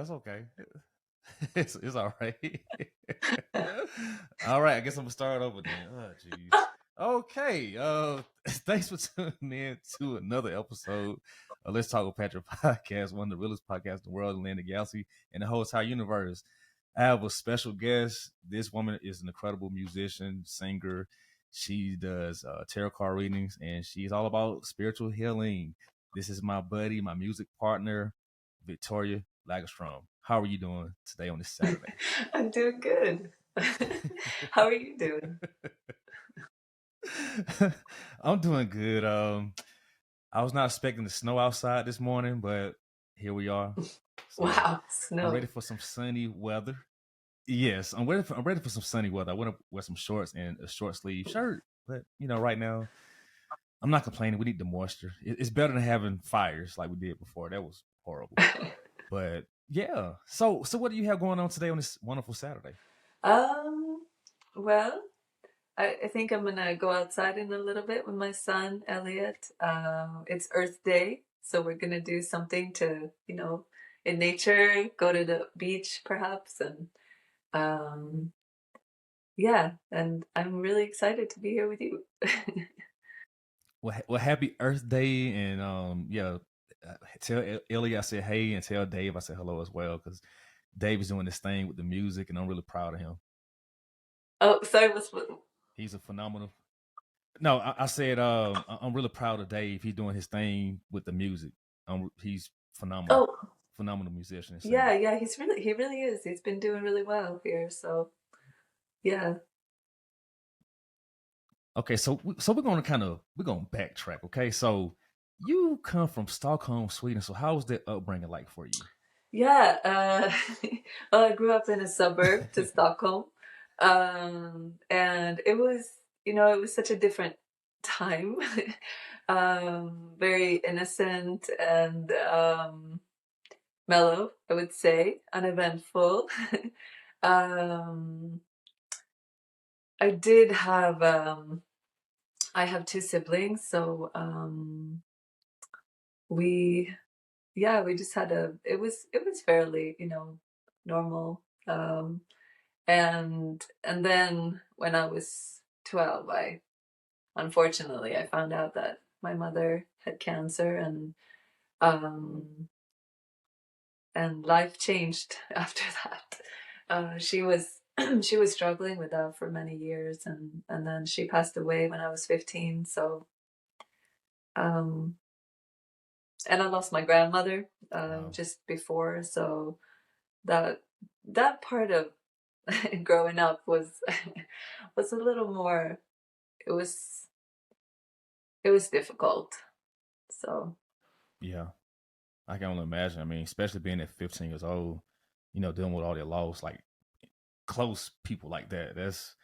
That's okay. It's all right. All right, I guess I'm gonna start over then. Oh, jeez. Okay. Thanks for tuning in to another episode of Let's Talk with Patrick podcast, one of the realest podcasts in the world, in the land of the galaxy, and the whole entire universe. I have a special guest. This woman is an incredible musician, singer. She does tarot card readings, and she's all about spiritual healing. This is my buddy, my music partner, Victoria Lagerström. How are you doing today on this Saturday? I'm doing good. How are you doing? I'm doing good. I was not expecting the snow outside this morning, but here we are. So Wow, I'm ready snow. for some sunny weather. Yes, I'm ready for some sunny weather. I want to wear some shorts and a short sleeve shirt, but right now I'm not complaining. We need the moisture. It's better than having fires like we did before. That was horrible. But yeah. So what do you have going on today on this wonderful Saturday? Um, well, I think I'm gonna go outside in a little bit with my son, Elliot. It's Earth Day, so we're gonna do something to, in nature, go to the beach perhaps, and um, yeah, and I'm really excited to be here with you. Well, happy Earth Day, and yeah, tell Ellie I said hey, and tell Dave I said hello as well, because Dave is doing this thing with the music, and I'm really proud of him. Oh, sorry, He's a phenomenal. No, I said I'm really proud of Dave. He's doing his thing with the music. He's phenomenal, oh, phenomenal musician and singer. yeah, he really is. He's been doing really well here, so yeah. Okay, so we're gonna backtrack. Okay, so you come from Stockholm, Sweden. So how was that upbringing like for you? Yeah, well, I grew up in a suburb to Stockholm, and it was such a different time, very innocent and mellow, I would say, uneventful. um, I did have, I have two siblings, so we yeah, we just had it was fairly, normal. And then when I was 12, I unfortunately I found out that my mother had cancer, um and life changed after that. She was she was struggling with that for many years, and then she passed away when I was 15. So um and I lost my grandmother Wow. just before, so that that part of growing up was was a little more, it was it was difficult. So Yeah, I can only imagine. I mean, especially being at 15 years old, dealing with all their loss, like close people like that. That's,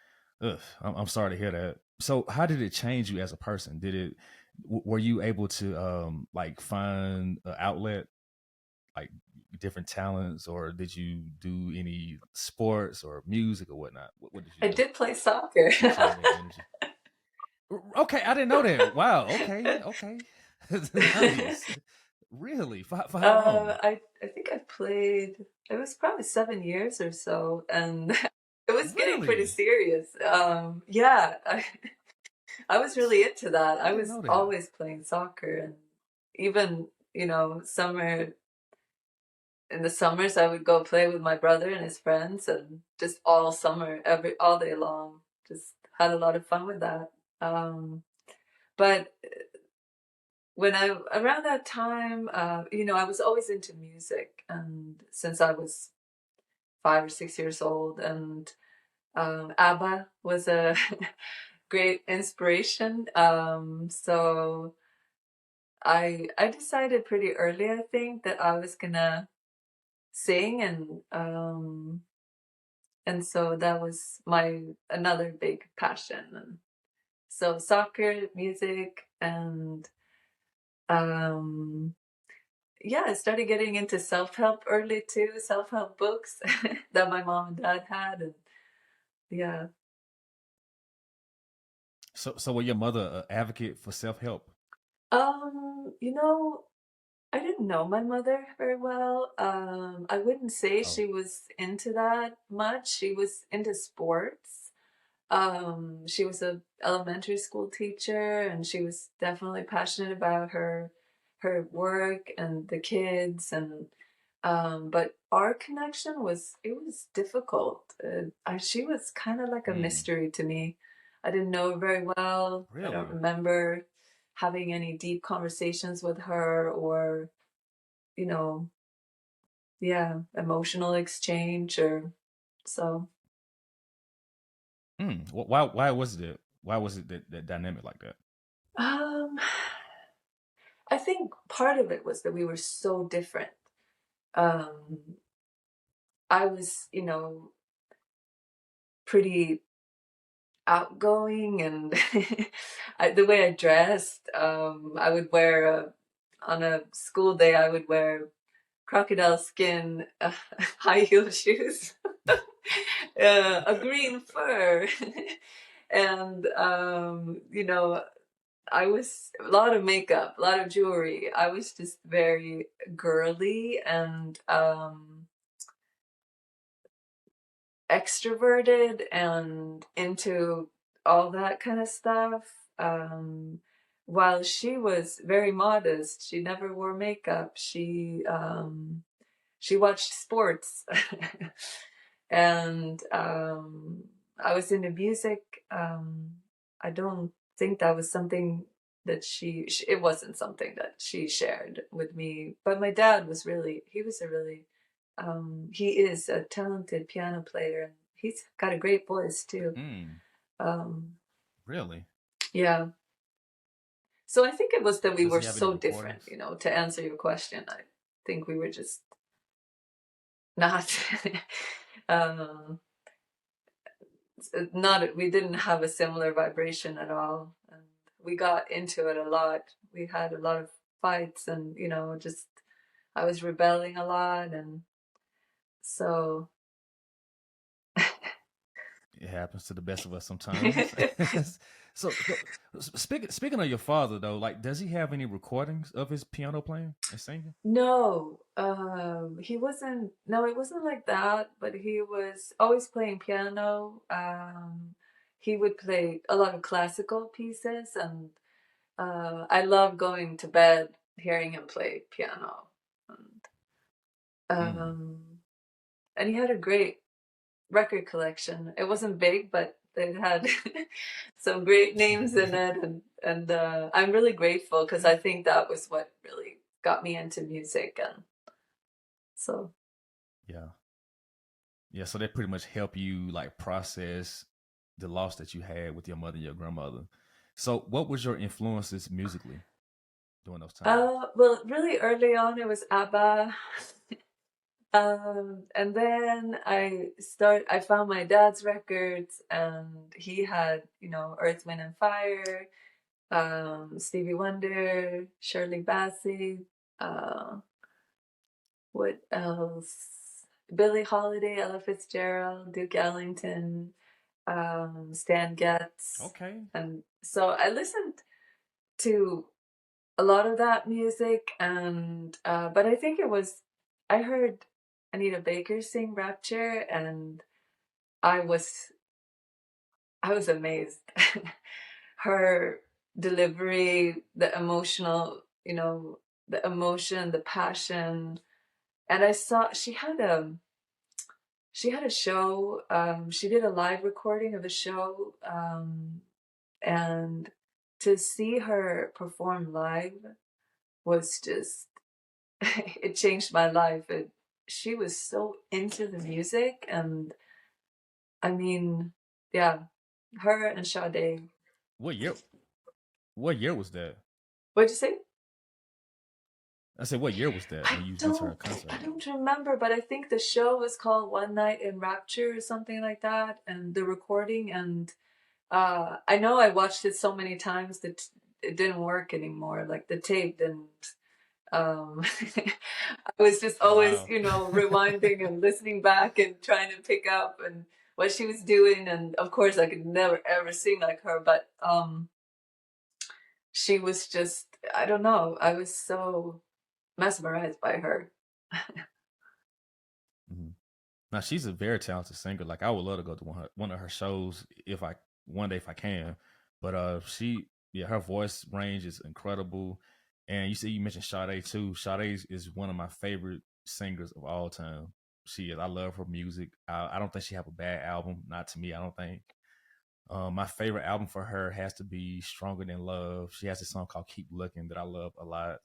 ugh, I'm sorry to hear that. So, how did it change you as a person? Were you able to like find an outlet, like different talents, or did you do any sports or music or whatnot? What did you I do did play soccer. to channel that energy? Okay, I didn't know that. Wow. Okay. Okay. Nice. Really? For how long? I think I played, it was probably 7 years or so, and it was getting pretty Really? serious. Yeah, I was really into that. I I didn't was know that. always playing soccer, and even, summer in the summers I would go play with my brother and his friends, and just all summer, all day long, just had a lot of fun with that. But when I around that time, I was always into music, and since I was 5 or 6 years old, and ABBA was a great inspiration. So I decided pretty early, I think, that I was gonna sing, and so that was my another big passion. And so soccer, music, and um yeah, I started getting into self-help early too, self-help books that my mom and dad had, and yeah. So were your mother an advocate for self help? Um, you know, I didn't know my mother very well. I wouldn't say Oh, she was into that much. She was into sports. She was a elementary school teacher, and she was definitely passionate about her work and the kids. And but our connection was difficult. She was kind of like a hmm, mystery to me. I didn't know her very well. I don't really? remember having any deep conversations with her, or you know, yeah, emotional exchange or so. Hmm. Why was it that dynamic like that? Um, I think part of it was that we were so different. Um, I was, pretty outgoing, and the way I dressed, I would wear on a school day, I would wear crocodile skin high heel shoes, a green fur, and I was a lot of makeup, a lot of jewelry. I was just very girly and extroverted and into all that kind of stuff. Um, while she was very modest, she never wore makeup. She watched sports, and I was into music. I don't think that was something that it wasn't something that she shared with me. But my dad was really, he was a really, he is a talented piano player, and he's got a great voice too. Hmm. Um, Really? yeah. So I think it was that we Does were he have any so different, recordings? to answer your question. I think we were just not, um, not, we didn't have a similar vibration at all. And we got into it a lot. We had a lot of fights, and, just, I was rebelling a lot. And so, It happens to the best of us sometimes. so, speaking of your father though, like, does he have any recordings of his piano playing and singing? no, he wasn't, no, it wasn't like that, but he was always playing piano. He would play a lot of classical pieces, and I love going to bed hearing him play piano. Hmm. Um, and he had a great record collection. It wasn't big, but it had some great names in it, and I'm really grateful because I think that was what really got me into music, and so. Yeah. Yeah. So that pretty much help you like process the loss that you had with your mother and your grandmother. So, what was your influences musically during those times? Well, really early on, it was ABBA. And then I found my dad's records, and he had, Earth, Wind and Fire, Stevie Wonder, Shirley Bassey, uh, what else? Billie Holiday, Ella Fitzgerald, Duke Ellington, Stan Getz. Okay. And so I listened to a lot of that music, and but I think I heard Anita Baker sing Rapture, and I was I was amazed. Her delivery, the emotion, the passion. And I saw she had a show. She did a live recording of a show, and to see her perform live was just it changed my life. She was so into the music, and I mean, yeah, her and Sade. What year? What year was that? What'd you say? I said, what year was that I when you went to her don't, I concert? don't remember, but I think the show was called One Night in Rapture or something like that, and the recording. And I know I watched it so many times that it didn't work anymore. Like the tape didn't. I was just Oh always, wow. rewinding and listening back and trying to pick up and what she was doing. And of course, I could never ever sing like her, but she was just, I don't know. I was so. mesmerized by her. Mhm. Now she's a very talented singer. Like I would love to go to one of her shows if I one day if I can. But she yeah, her voice range is incredible. And you see you mentioned Sade too. Sade is one of my favorite singers of all time. She is. I love her music. I don't think she have a bad album. Not to me. I don't think. My favorite album for her has to be Stronger Than Love. She has a song called Keep Looking that I love a lot.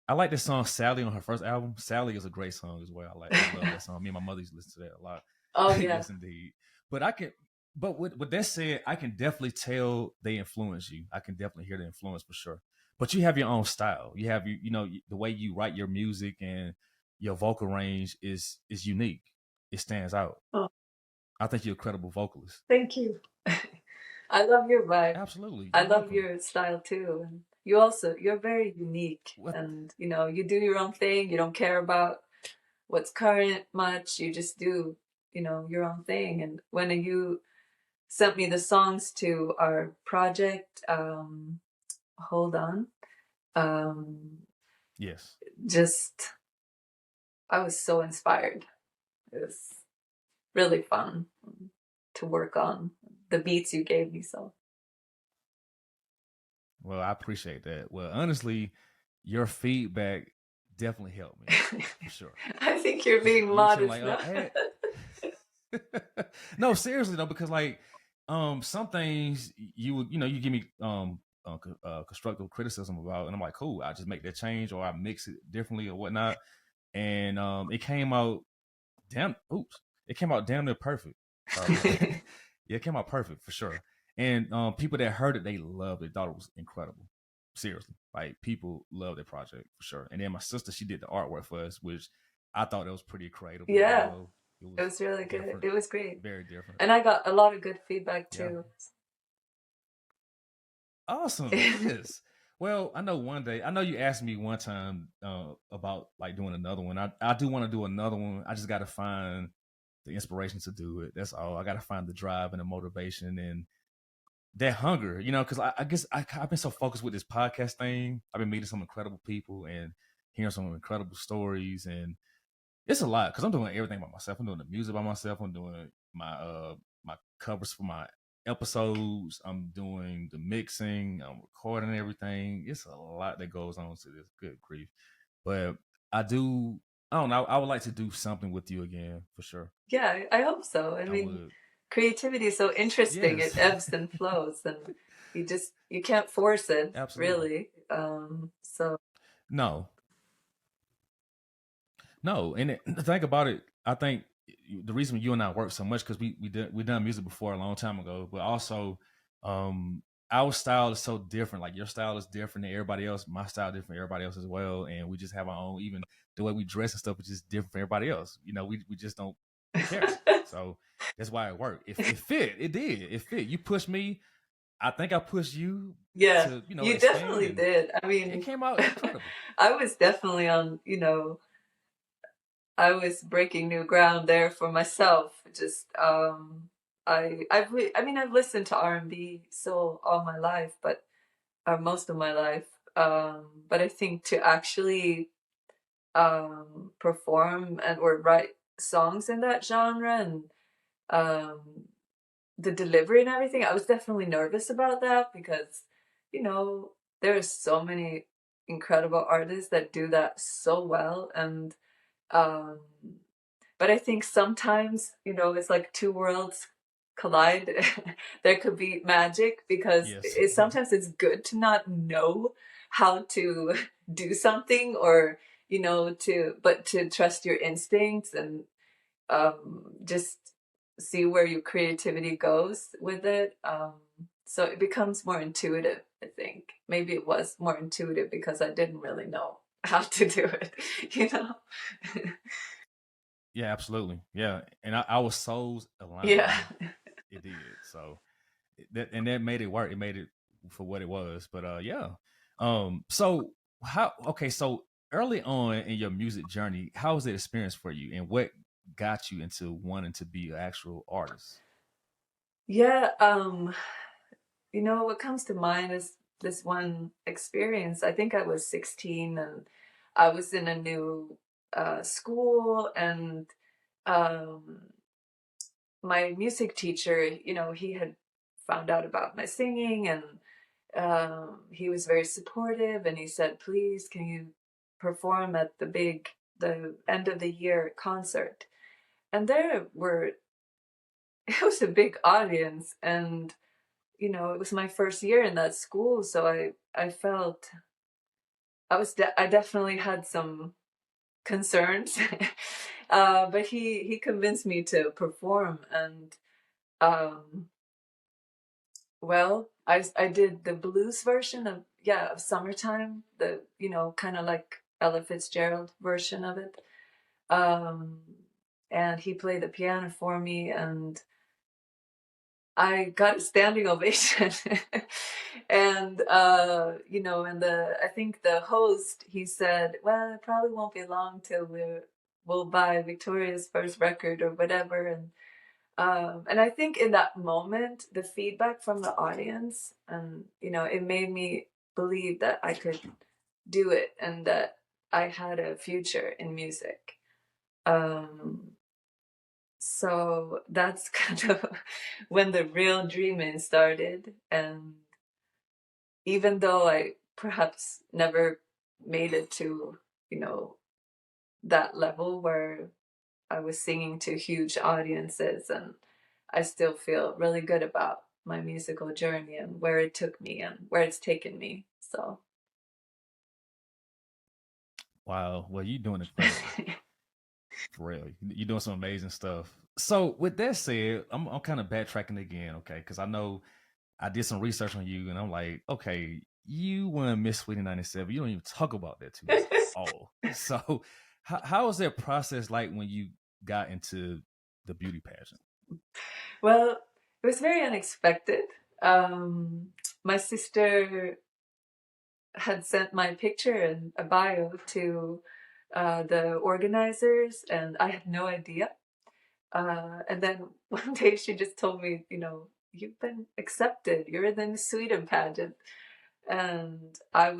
I like the song Sally on her first album. Sally is a great song as well. I love that song. Me and my mother used to listen to that a lot. Oh yeah. Yes, indeed. But I can, but with that said, I can definitely tell they influence you. I can definitely hear the influence for sure. But you have your own style. You have you know the way you write your music and your vocal range is unique. It stands out. Oh, I think you're a credible vocalist. thank you. I love your vibe. Absolutely, I you're love welcome. your style too. And you also, you're very unique, What? and you know, you do your own thing. You don't care about what's current much. You just do, you know, your own thing. And when you sent me the songs to our project, hold on, um, Yes. just I was so inspired. It was really fun to work on the beats you gave me. So Well, I appreciate that. Well, honestly, your feedback definitely helped me for sure. I think you're Because being you were saying modest like, now. hey. No, seriously though, because like, some things you would, you give me constructive criticism about, and I'm like, cool, I just make that change or I mix it differently or whatnot, and it came out it came out damn near perfect. Sorry about that. Yeah, it came out perfect for sure. And people that heard it, they loved it, thought it was incredible. Seriously, like people love that project for sure. And then my sister, she did the artwork for us, which I thought that was pretty creative as Yeah, well. It it was was really good. different, It was great. very different. And I got a lot of good feedback Yeah, too. awesome. Yes. Well, I know one day. I know you asked me one time about like doing another one. I do want to do another one. I just got to find the inspiration to do it. That's all. I got to find the drive and the motivation and that hunger, because I guess I've been so focused with this podcast thing. I've been meeting some incredible people and hearing some incredible stories, and it's a lot because I'm doing everything by myself. I'm doing the music by myself. I'm doing my covers for my episodes. I'm doing the mixing. I'm recording everything. It's a lot that goes on to this. Good grief! But I do. I don't know. I would like to do something with you again for sure. Yeah, I hope so. I I mean, would. creativity is so interesting. It Yes. ebbs and flows, and you can't force it, Absolutely. really. So No, no, and the thing about it, I think the reason you and I work so much because we done music before a long time ago, but also um our style is so different. Like your style is different than everybody else. My style is different than everybody else as well, and we just have our own. Even the way we dress and stuff is just different from everybody else. We just don't care. So that's why it worked. It fit. It did. It fit. You pushed me. I think I pushed you yeah, to you expand, definitely and did. I it mean, came out incredible. I was definitely on, I was breaking new ground there for myself. Just I mean I've listened to R&B so all my life, but most of my life. But I think to actually perform and or write songs in that genre and um the delivery and everything, I was definitely nervous about that because you know there are so many incredible artists that do that so well and um but I think sometimes, it's like two worlds collide. There could be magic because Yes. sometimes it's good to not know how to do something or, but to trust your instincts and just see where your creativity goes with it. So it becomes more intuitive, I think. Maybe it was more intuitive because I didn't really know how to do it, you know? Yeah, absolutely. Yeah, and our souls aligned. Yeah. It did. So that made it work. It made it for what it was. But yeah. So how? Okay. So early on in your music journey, how was the experience for you, and what got you into wanting to be an actual artist? Yeah, what comes to mind is this one experience. I think I was 16 and I was in a new school, and um, my music teacher, he had found out about my singing, and he was very supportive, and he said, please, can you perform at the end of the year concert? And it was a big audience, and it was my first year in that school, so I felt I definitely had some concerns, but he convinced me to perform, and um, well, I did the blues version of Summertime, the kind of like Ella Fitzgerald version of it, um, and he played the piano for me, and I got a standing ovation. And I think the host, he said, well, it probably won't be long till we'll buy Victoria's first record or whatever. And I think in that moment, the feedback from the audience, and it made me believe that I could do it and that I had a future in music. So that's kind of when the real dreaming started. And even though I perhaps never made it to, that level where I was singing to huge audiences, and I still feel really good about my musical journey and where it took me and where it's taken me. So, Wow. Well, you're doing incredible. For real. You're doing some amazing stuff. So with that said, I'm kind of backtracking again, okay? Because I know I did some research on you, and I'm like, okay, you won Miss Sweden '97. You don't even talk about that too much at all. So, how was that process like when you got into the beauty pageant? well, it was very unexpected. My sister had sent my picture and a bio to the organizers, and I had no idea. And then one day she just told me, you've been accepted. You're in the Sweden pageant. And I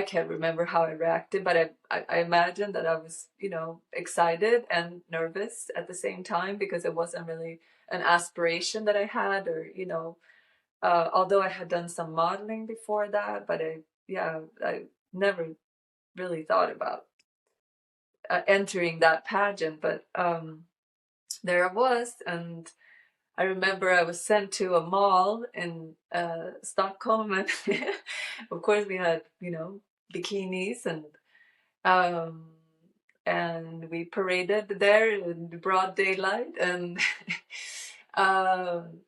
can't remember how I reacted, but I imagine that I was, excited and nervous at the same time, because it wasn't really an aspiration that I had, or, although I had done some modeling before that, but I never really thought about entering that pageant. But there I was, and I remember I was sent to a mall in Stockholm, and of course we had, bikinis, um, and we paraded there in broad daylight, and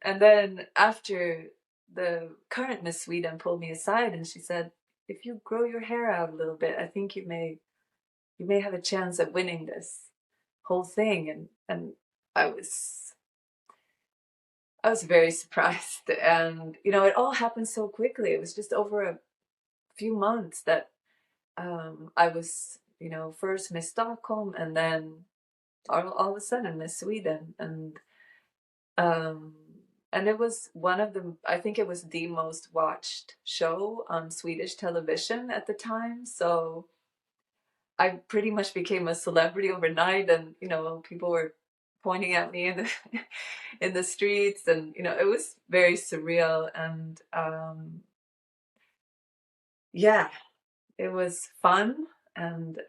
then after, the current Miss Sweden pulled me aside, and she said, "If you grow your hair out a little bit, I think you may have a chance at winning this whole thing." And I was I was very surprised, and it all happened so quickly. It was just over a few months that I was, first Miss Stockholm, and then all of a sudden Miss Sweden, um, and it was one of the, I think it was the most watched show on Swedish television at the time. So I pretty much became a celebrity overnight, and people were pointing at me in the in the streets, and it was very surreal, and yeah, it was fun and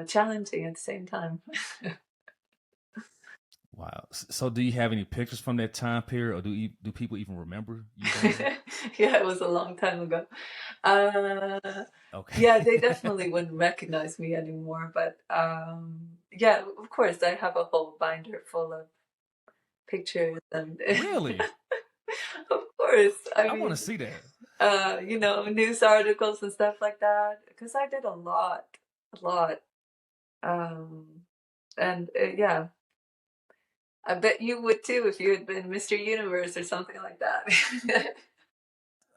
challenging at the same time. Wow. So, do you have any pictures from that time period, or do people even remember you doing that? Yeah, it was a long time ago. Uh, Okay. yeah, they definitely wouldn't recognize me anymore. But yeah, of course, I have a whole binder full of pictures, and Really? of course, I I want mean, to see that. news articles and stuff like that, because I did a lot. Um, and yeah, I bet you would too if you had been Mr. Universe or something like that.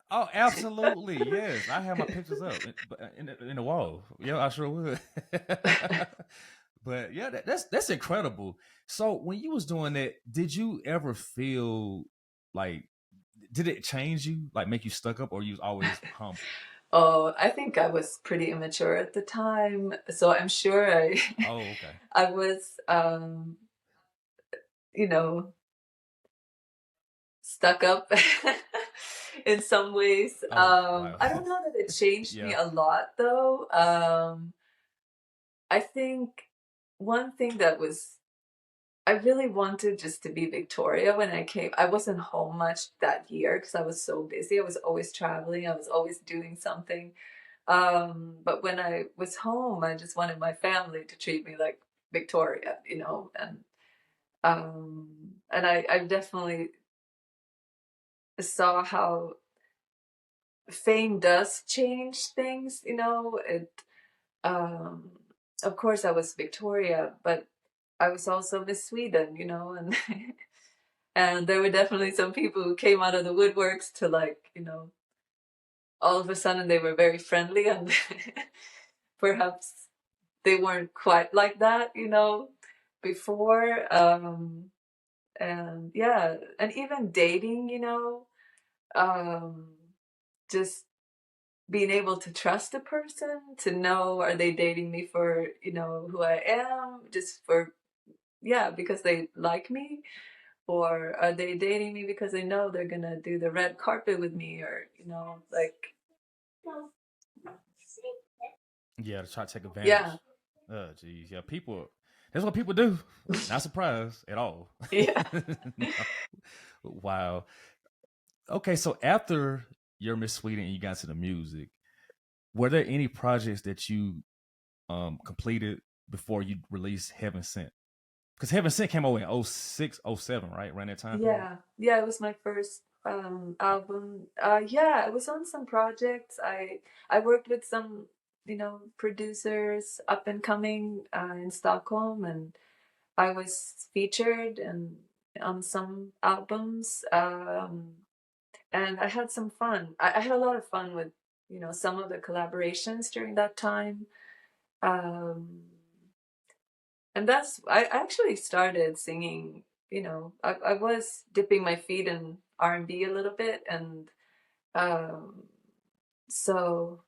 Oh, absolutely. Yes, I have my pictures up in the wall. Yeah, I sure would. But yeah, that's incredible. So when you was doing that, did you ever feel like, did it change you, like make you stuck up, or you was always humble? Oh, I think I was pretty immature at the time, so I'm sure I Oh, okay. I was you know, stuck up in some ways. Oh, wow. I don't know that it changed me Yeah. a lot though. I think one thing that was I really wanted just to be Victoria when I came. I wasn't home much that year because I was so busy. I was always traveling. I was always doing something. But when I was home, I just wanted my family to treat me like Victoria, you know, and I definitely saw how fame does change things, you know. It um of course I was Victoria, but I was also Miss Sweden, you know, and and there were definitely some people who came out of the woodworks to, like, you know, all of a sudden they were very friendly and perhaps they weren't quite like that, you know, before. And yeah, and even dating, you know, um, just being able to trust a person, to know, are they dating me for, you know, who I am, just for, yeah, because they like me, or are they dating me because they know they're gonna do the red carpet with me, or, you know, like, Yeah, to try to take advantage. yeah. Geez. Yeah, people, that's what people do. Not surprised at all. Yeah. No. Wow. Okay, so after your Miss Sweden and you got to the music, were there any projects that you completed before you released Heaven Sent? Because Heaven Sent came out in 06, '07, right? Around that time period? Yeah, yeah, it was my first album. Yeah, I was on some projects. I worked with some, you know, producers up and coming in Stockholm, and I was featured and on some albums. And I had some fun. I had a lot of fun with, you know, some of the collaborations during that time. Um, and that's I actually started singing, you know, I was dipping my feet in R&B a little bit, and um so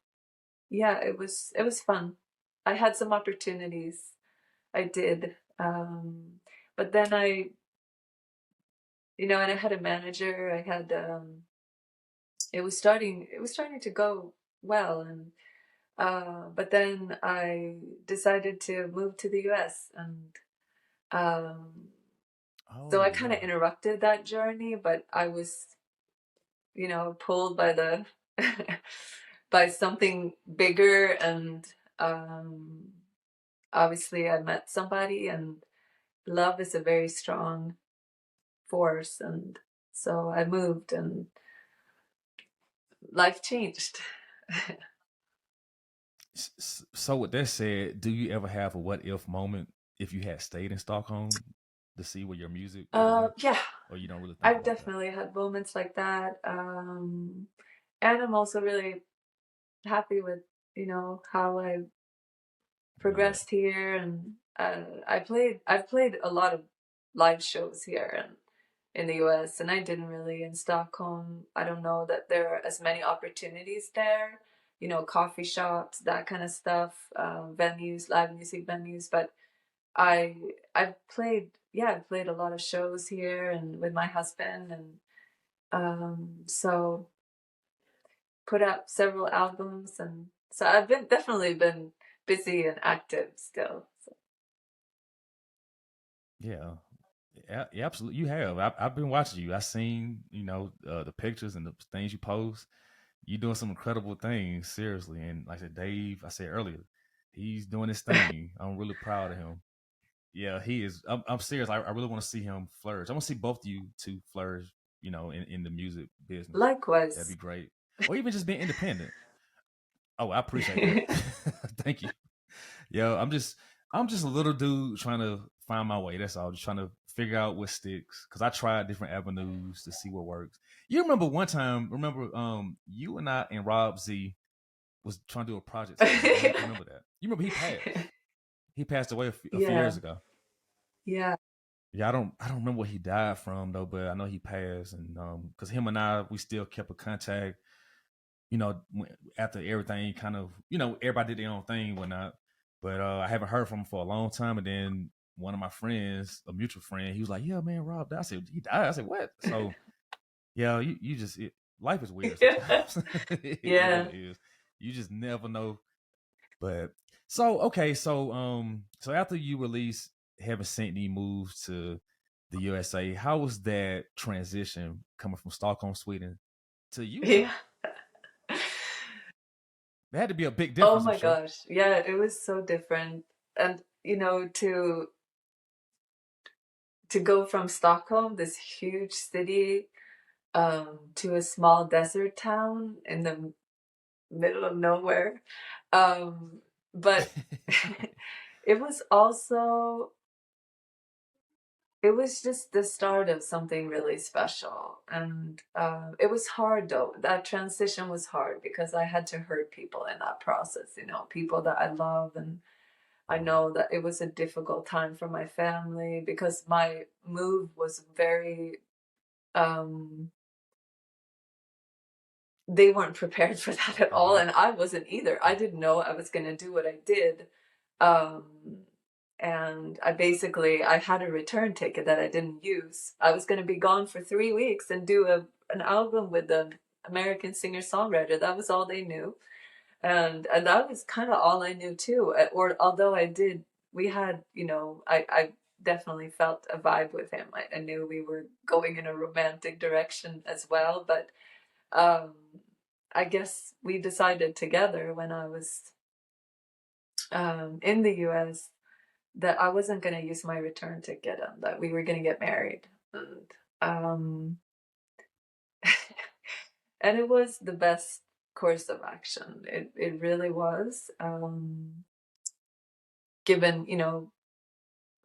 yeah, it was fun. I had some opportunities. I did. But then I, you know, and I had a manager. I had it was starting to go well, and but then I decided to move to the US, and um so I Oh, kind of yeah. interrupted that journey, but I was, you know, pulled by the by something bigger, and um, obviously I met somebody, and love is a very strong force, and so I moved, and life changed. So with that said, do you ever have a what if moment if you had stayed in Stockholm to see where your music would have went? Yeah, Or you don't really think I've about that? definitely had moments like that, and I'm also really happy with, you know, how I Yeah. progressed here, and I've played a lot of live shows here and in the US, and I didn't really in Stockholm. I don't know that there are as many opportunities there, you know, coffee shops, that kind of stuff, venues, live music venues. But I I've played, yeah, I've played a lot of shows here and with my husband, and so put out several albums, and so I've been definitely been busy and active still. So. Yeah. Yeah, absolutely. You have. I've been watching you. I seen, the pictures and the things you post. You doing some incredible things, seriously. And like I said, Dave, I said earlier, he's doing his thing. I'm really proud of him. Yeah, he is. I'm serious. I really want to see him flourish. I want to see both of you two flourish, in the music business. That'd be Likewise. great. Or even just being independent. Oh, I appreciate that. Thank you. Yo, I'm just a little dude trying to find my way. That's all. Just trying to figure out what sticks. Cause I tried different avenues to see what works. You remember one time? Remember, you and I and Rob Z was trying to do a project together. You remember that? You remember he passed. He passed away a few Yeah, years ago. yeah. Yeah, I don't remember what he died from though, but I know he passed, and because him and I we still kept a contact. after everything kind of, everybody did their own thing, whatnot. But I haven't heard from him for a long time. And then one of my friends, a mutual friend, he was like, "Yeah, man, Rob died." I said, "He died?" I said, "What?" So yeah, you just life is weird Yeah. sometimes. It Yeah. really is. You just never know. But so okay, so after you released Heaven Sent Me moved to the USA, how was that transition coming from Stockholm, Sweden to Utah? Yeah. There had to be a big Oh difference, I'm my sure. gosh. Yeah, it was so different. And to go from Stockholm, this huge city, to a small desert town in the middle of nowhere. But it was also, it was just the start of something really special. And it was hard though. That transition was hard because I had to hurt people in that process, people that I love. And I know that it was a difficult time for my family because my move was very, um, they weren't prepared for that at all. Okay. And I wasn't either. I didn't know I was going to do what I did. Um, and I had a return ticket that I didn't use. I was going to be gone for 3 weeks and do an album with an American singer songwriter. That was all they knew. And that was kind of all I knew too. Or although we had, I definitely felt a vibe with him. I knew we were going in a romantic direction as well, but um, I guess we decided together when I was in the US that I wasn't going to use my return ticket and that we were going to get married. And um, and it was the best course of action. It really was. Given,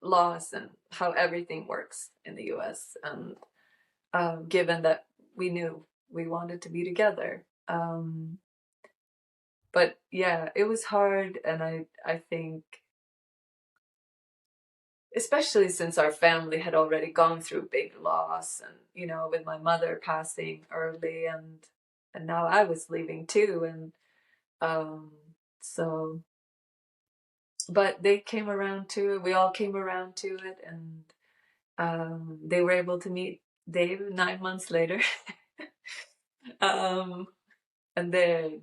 laws and how everything works in the US, and given that we knew we wanted to be together. But yeah, it was hard, and I think, especially since our family had already gone through big loss, and with my mother passing early, and now I was leaving too, and um so, but they came around to it. We all came around to it, and they were able to meet Dave 9 months later. um and they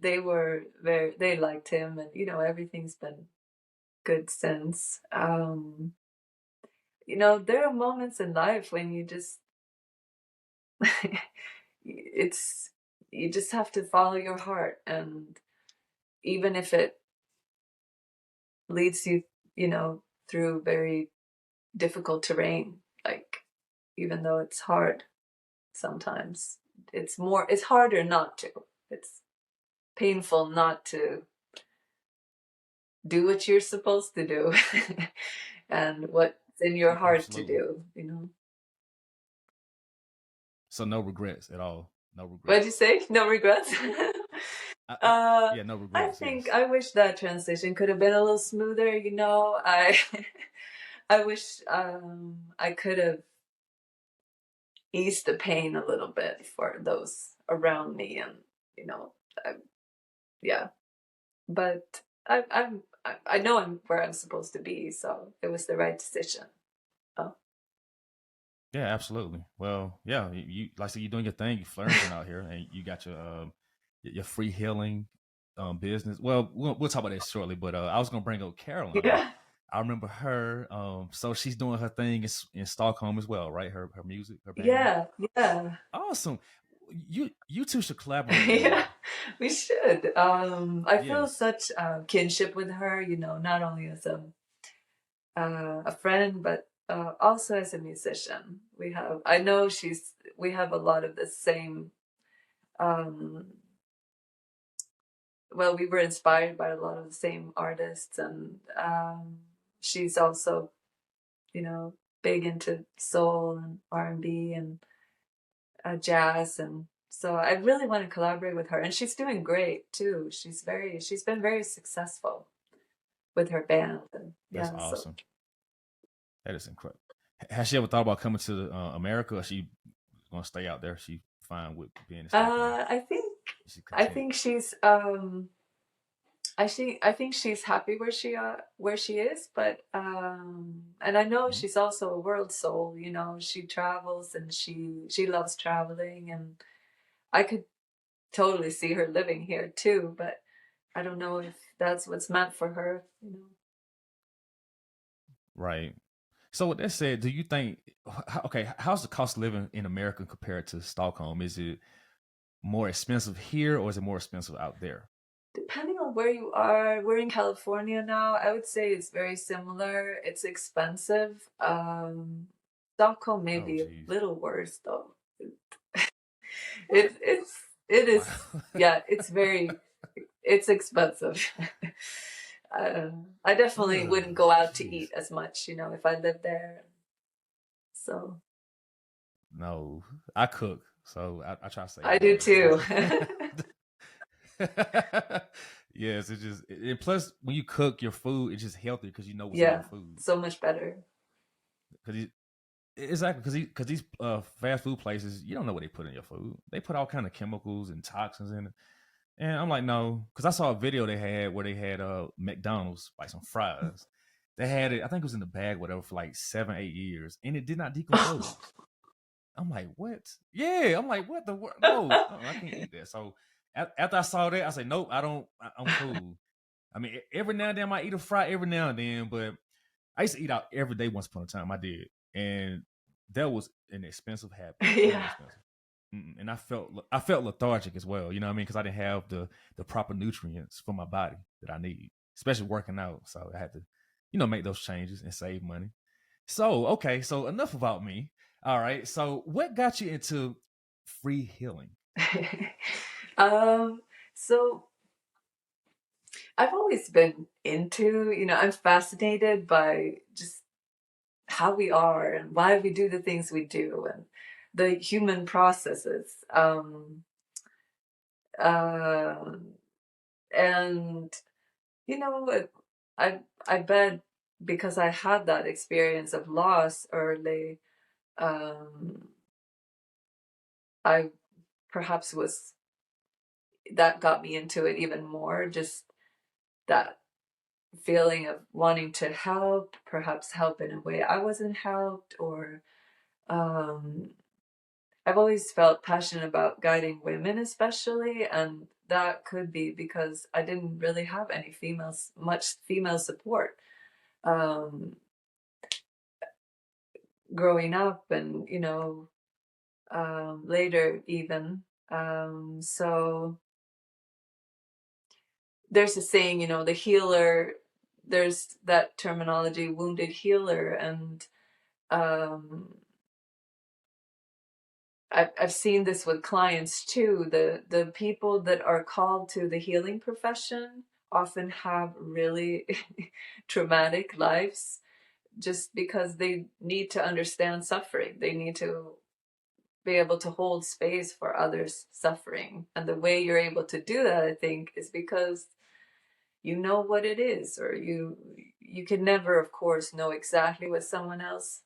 liked him, and everything's been good since. There are moments in life when you just it's you just have to follow your heart, and even if it leads you, through very difficult terrain, like, even though it's hard sometimes, it's harder not to. It's painful not to do what you're supposed to do and what's in your heart to Absolutely. do. So no regrets at all. No What'd you regrets. say? No regrets? I, uh, yeah, no I regrets. think Yes. I wish that transition could have been a little smoother. I wish I could have eased the pain a little bit for those around me, and you know, I, yeah. But I know I'm where I'm supposed to be, so it was the right decision. Oh, Yeah, absolutely. Well, yeah, you like I said, you're doing your thing, you're flourishing out here, and you got your free healing business. Well, we'll talk about that shortly. But I was gonna bring up Caroline. yeah, I remember her. So she's doing her thing in Stockholm as well, right? Her music, her band. yeah, yeah. Awesome. You two should collaborate Yeah, more. we should. I feel Yes. such kinship with her, not only as a friend, but also as a musician. I know we have a lot of the same, um, well, we were inspired by a lot of the same artists, and she's also, you know, big into soul and R&B and jazz, and so I really want to collaborate with her, and she's doing great too. She's been very successful with her band, and That's yeah, so awesome. That is incredible. Has she ever thought about coming to America, or she gonna stay out there? She fine with being in Stockholm? I think Is she I content? think she's I think she's happy where she is, but and I know Mhm. she's also a world soul, you know, she travels and she loves traveling, and I could totally see her living here too, but I don't know if that's what's meant for her, you know. Right. So with that said, do you think okay, how's the cost of living in America compared to Stockholm? Is it more expensive here or is it more expensive out there? Depending on where you are, we're in California now. I would say it's very similar. It's expensive. Stockholm may Oh be a geez. little worse though. It it's it Wow. is yeah. It's expensive. I definitely wouldn't Ugh, go out to jeez. eat as much, you know, if I lived there. So No, I cook, so I try to save I do money. too. Yes, it just and plus when you cook your food, it's just healthier because you know what's in your Yeah, food. so much better. Because exactly because these fast food places, you don't know what they put in your food. They put all kind of chemicals and toxins in it. And I'm like, no, because I saw a video they had where they had McDonald's like some fries. They had it, I think it was in the bag, whatever, for like 7, 8 years, and it did not decompose. I'm like, what? Yeah, I'm like, what the world? No, I can't eat that. So after I saw that, I said, nope, I don't. I'm cool. I mean, every now and then I might eat a fry every now and then, but I used to eat out every day once upon a time. I did, and that was an expensive habit, very Yeah. expensive. And I felt lethargic as well. You know what I mean? Because I didn't have the proper nutrients for my body that I need, especially working out. So I had to, make those changes and save money. So okay, so enough about me. All right. So what got you into free healing? um, so I've always been into, you know, I'm fascinated by just how we are and why we do the things we do and the human processes. Uh, and you know, I I bet because I had that experience of loss early, um, I perhaps was that got me into it even more. Just that feeling of wanting to help, perhaps help in a way I wasn't helped, or um, I've always felt passionate about guiding women, especially, and that could be because I didn't really have much female support um, growing up, and you know, later even. So there's a saying, you know, the healer. There's that terminology, wounded healer, and um, I've seen this with clients too. The people that are called to the healing profession often have really traumatic lives just because they need to understand suffering. They need to be able to hold space for others' suffering. And the way you're able to do that, I think, is because you know what it is, or you can never, of course, know exactly what someone else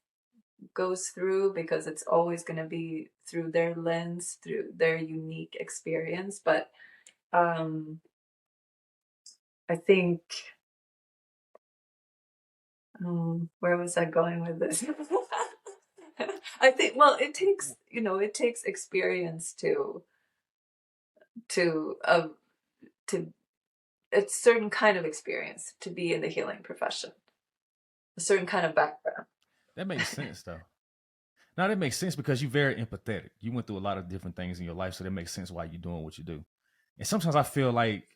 goes through because it's always going to be through their lens, through their unique experience. But um, I think, where was I going with this? I think, well, it takes, you know, it takes experience to, uh, to a certain kind of experience to be in the healing profession, a certain kind of background. That makes sense though. Now that makes sense because you're very empathetic. You went through a lot of different things in your life, so that makes sense why you're doing what you do. And sometimes I feel like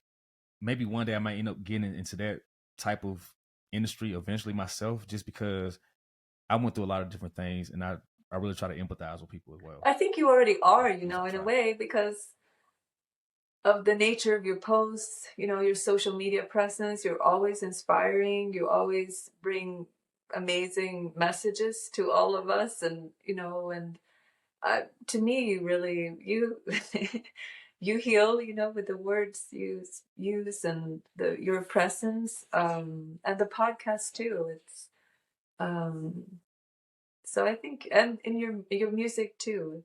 maybe one day I might end up getting into that type of industry eventually myself, just because I went through a lot of different things, and I really try to empathize with people as well. I think you already are, you At least know, I in a try. way, because of the nature of your posts, you know, your social media presence. You're always inspiring. You always bring amazing messages to all of us, and you know, and to me, you really you you heal, you know, with the words you use and the your presence, and the podcast too. It's um, so I think, and in your music too.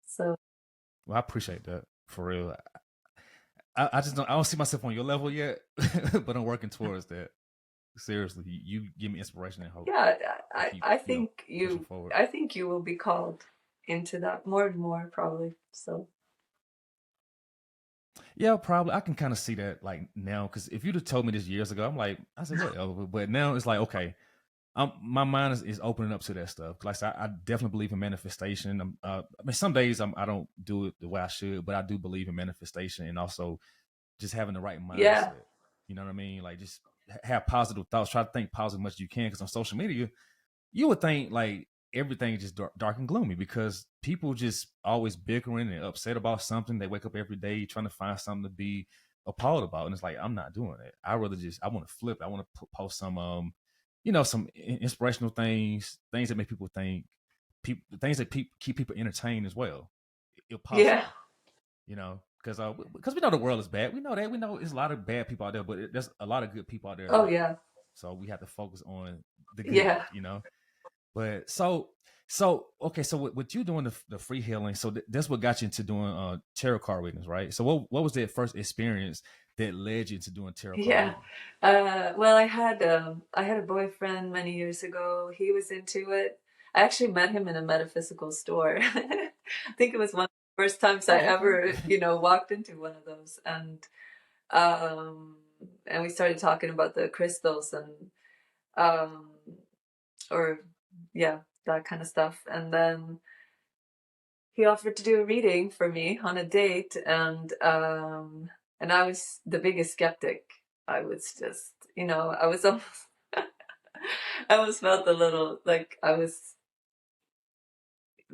It's so Well, I appreciate that. For real. I just don't see myself on your level yet, but I'm working towards that. Seriously, you give me inspiration and hope Yeah, to I keep, I think pushing you forward. I think you will be called into that more and more probably. So Yeah, probably. I can kind of see that like now because if you'd have told me this years ago, I'm like, I said whatever. But now it's like, okay, my mind is opening up to that stuff. Like I definitely believe in manifestation. I mean, some days I don't do it the way I should, but I do believe in manifestation and also just having the right yeah, mindset. You know what I mean? Like just have positive thoughts. Try to think positive as much as you can because on social media, you would think like everything is just dark and gloomy because people just always bickering and upset about something. They wake up every day trying to find something to be appalled about, and it's like I'm not doing it. I rather just I want to flip. I want to post some some inspirational things that make people think, things that keep people entertained as well, if yeah. possible. Because we know the world is bad. We know that. We know there's a lot of bad people out there, but there's a lot of good people out there as Oh well. yeah, So we have to focus on the good. yeah, But okay, so with you doing the free healing, so that's what got you into doing tarot card readings, right? So what was that first experience that led you into doing tarot card yeah. reading? Well, I had a boyfriend many years ago. He was into it. I actually met him in a metaphysical store. I think it was one of the first times I Oh, okay. ever, walked into one of those, um, and we started talking about the crystals and um, or yeah, that kind of stuff. And then he offered to do a reading for me on a date, and I was the biggest skeptic. I was just, I was almost, I almost felt a little like I was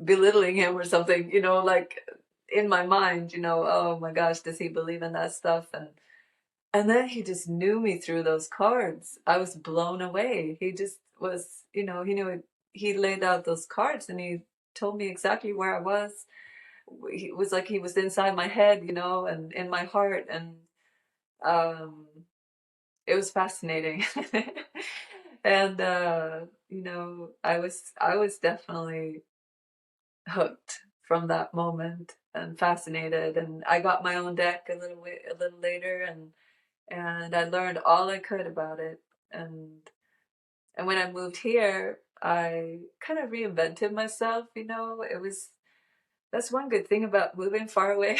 belittling him or something, like in my mind, oh my gosh, does he believe in that stuff? And then he just knew me through those cards. I was blown away. He just was, he knew it. He laid out those cards and he told me exactly where I was. It was like he was inside my head, and in my heart. And um, it was fascinating. And, I was definitely hooked from that moment and fascinated. And I got my own deck a little later, and I learned all I could about it. And when I moved here, I kind of reinvented myself. It was that's one good thing about moving far away.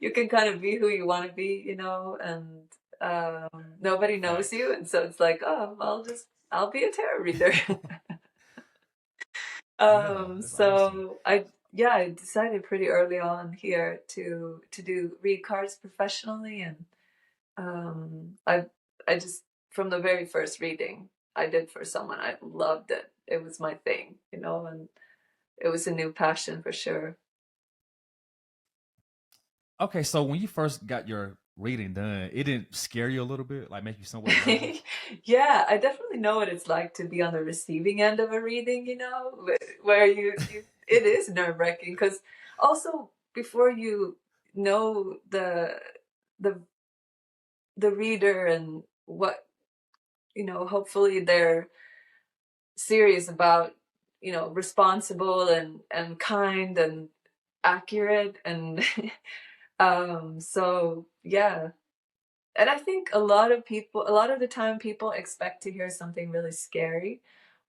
You can kind of be who you want to be, and nobody knows Facts. you, and so it's like, oh, I'll be a tarot reader. Yeah, that's awesome. So I decided pretty early on here to do read cards professionally, and I just from the very first reading I did for someone, I loved it. It was my thing, and it was a new passion for sure. Okay, so when you first got your reading done, it didn't scare you a little bit, like make you somewhat nervous? Yeah, I definitely know what it's like to be on the receiving end of a reading, where it is nerve-wracking because also before you know the the reader and what, hopefully they're serious about, responsible and kind and accurate and so yeah. And I think a lot of the time people expect to hear something really scary,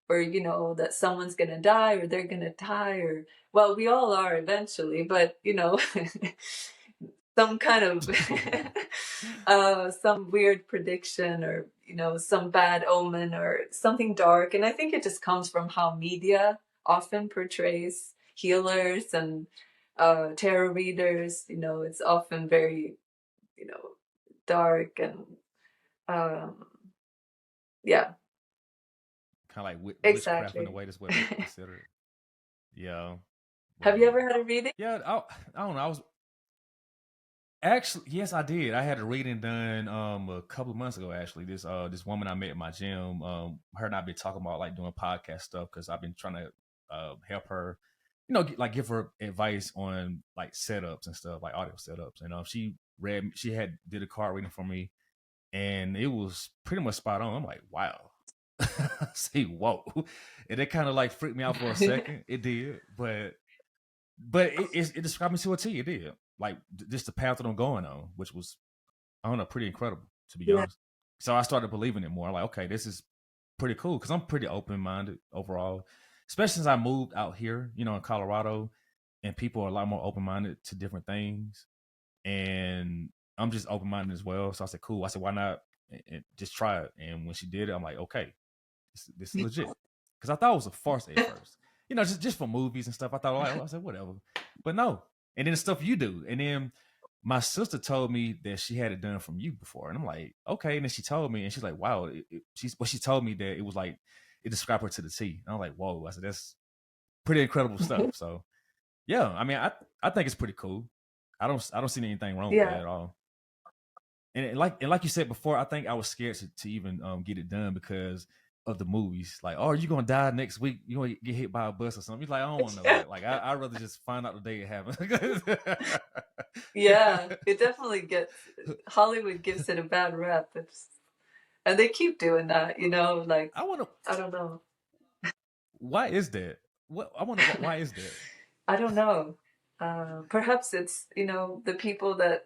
or that someone's going to die or they're going to die, or well, we all are eventually, but some kind of some weird prediction, or some bad omen or something dark. And I think it just comes from how media often portrays healers and tarot readers. It's often very dark and um yeah, Kind of like witchcraft in a exactly. way. That's what people consider it. Yeah, Have but you ever had a reading? yeah, I don't know. I was actually, yes, I did. I had a reading done a couple of months ago. Actually, this woman I met at my gym, her and I've been talking about like doing podcast stuff because I've been trying to help her, like give her advice on like setups and stuff, like audio setups. And she had did a card reading for me, and it was pretty much spot on. I'm like, wow. See, whoa, and it kind of like freaked me out for a second. It did, but but it described me to a T. It did, like just the path that I'm going on, which was, I don't know, pretty incredible, to be Yeah. honest. So I started believing it more. Like, okay, this is pretty cool, because I'm pretty open minded overall, especially since I moved out here, in Colorado, and people are a lot more open minded to different things, and I'm just open minded as well. So I said, cool. I said, why not and just try it? And when she did it, I'm like, okay, this is legit. Because I thought it was a farce at first, just for movies and stuff. I thought, like, I said, whatever, but no. And then the stuff you do, and then my sister told me that she had it done from you before, and I'm like, okay. And then she told me, and she's like, wow. She told me that it was like it described her to the T. And I'm like, whoa. I said, that's pretty incredible stuff. So yeah, I mean, I think it's pretty cool. I don't see anything wrong with that Yeah. at all. And like you said before, I think I was scared to even get it done because of the movies. Like, oh, are you gonna die next week? You gonna get hit by a bus or something? He's like, I don't want to know that. Like, I'd rather just find out the day it happened. Yeah, it definitely gets, Hollywood gives it a bad rep. And they keep doing that, like, I want to. I don't know. Why is that? What I wonder. Why is that? I don't know. Perhaps it's, the people that